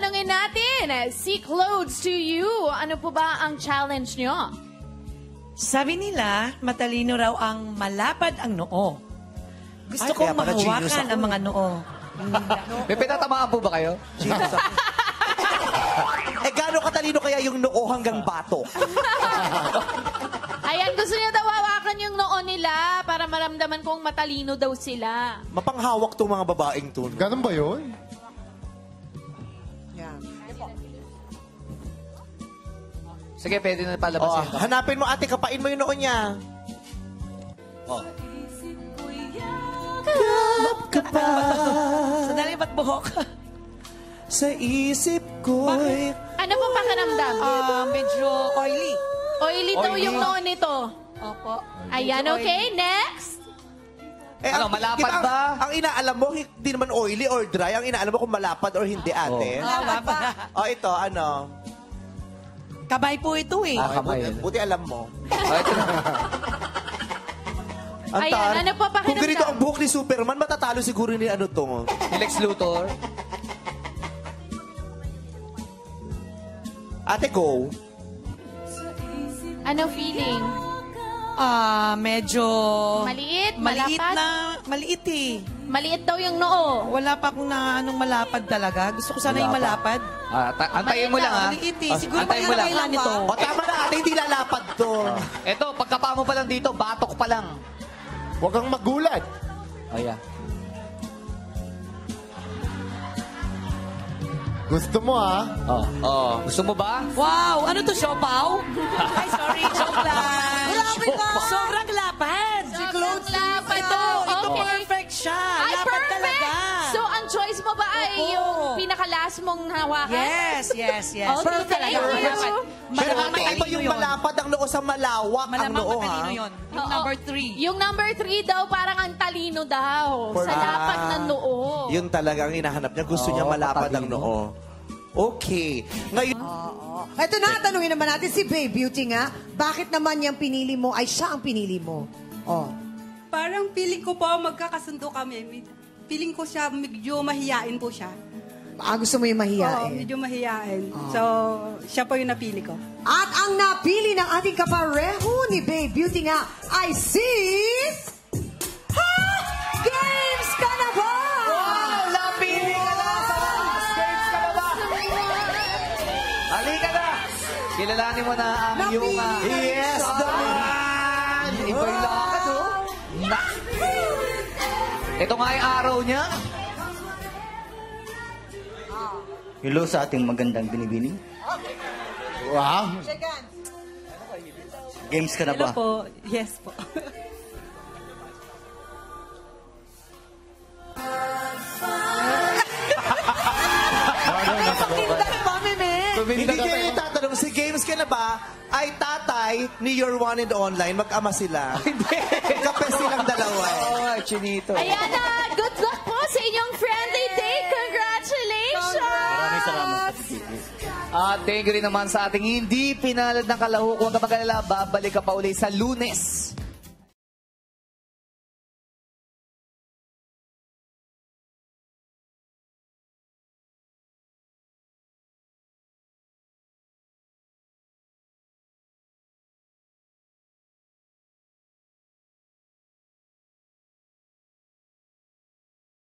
tatanungin natin, si Clothes to you, ano po ba ang challenge nyo? Sabi nila, matalino raw ang malapad ang noo. Gusto Ay, kong kaya pala genius mahawakan ako ang eh. mga noo. May pinatamaan po ba kayo? Jesus. Gaano katalino kaya yung noo hanggang bato? Ayan, gusto niya daw hawakan yung noo nila para maramdaman kong matalino daw sila. Mapanghawak tong mga babaeng to. Ganun ba yun? Sige, pwede na palabasin. Hanapin mo, ate, kapain mo yung noo niya. Kap ka pa Sandali, ba't buhok? sa isip ko'y... Ano po pakiramdam? Medyo oily. Oily daw Oily. yung noo nito. Opo. Ayan, okay, next. Ano, malapad ba? Ang inaalam mo, hindi naman oily or dry. Ang inaalam mo kung malapad or hindi, ate. Ito, ano? Kabay po ito eh. Kamay. Buti alam mo. Ito na. Ayan, ano po pakiramdam? Kung ganito ang buhok ni Superman, matatalo siguro ni ano to. Ni Lex Luthor. Ate, go. Ano feeling? Medyo... Maliit? Maliit Malapad? maliit eh. Maliit daw yung noo. Wala pa akong na anong malapad talaga. Gusto ko sana yung malapad. Antayin mo lang, ha? Maliit eh. Siguro Antayin mo lang. kailan nito. O tama na, ate, hindi lalapad to. Ito, pagkapa mo pa lang dito, batok pa lang. Huwag kang magulat. Ayan. Gusto mo, ha? Gusto mo ba? Wow! Ano to, siopaw? Ay, sorry. Joke lang. Grabe ka! Sobrang lapad. Sobrang lapad to. Ito Okay. perfect siya. Ay, Lapad perfect! talaga. So, ang choice mo ba ay Opo. yung pinakalas mong hawakan? Yes. Okay, Perfect talaga. perfect. Pero Malamang ate, iba matalino yung yun. malapad ang noo sa malawak ang Malamang noo, matalino ha? yun. Yung Oo. number 3. Yung number 3 daw, parang ang talino daw. Sa lapad ng noo. Yun talaga ang hinahanap niya. Gusto niya malapad ang noo. Okay. Ngayon, Ito na, tanungin naman natin si Babe Beauty nga. Bakit naman yung pinili mo ay siya ang pinili mo? Oh. Parang feeling ko po magkakasundo kami. Feeling ko siya, medyo mahiyain po siya. Gusto mo yung Oo, mahiyain. medyo mahiyain. So, siya po yung napili ko. At ang napili ng ating kapareho ni Babe Beauty nga ay si... Ha! Games ka na ba? Napili ka na! Games ka na ba? Halika na! Kilalanin mo na ang iyong... yes, naman! Iba yung lakad, oh. Ito nga yung araw niya. Hello sa ating magandang binibining. Wow. Games ka na Hello ba? po. Yes po. Hindi kayo tatanong, si Games ka na ba ay tatay ni Your One and Online? Mag-ama sila. Hindi. Kape silang dalawa. Oh, Chinito. Ayan na, good luck po sa inyong friendly date. Congratulations! Maraming salamat. At thank you rin naman sa ating hindi pinalad ng kalahok. Huwag ka mag-alala, babalik ka pa uli sa Lunes.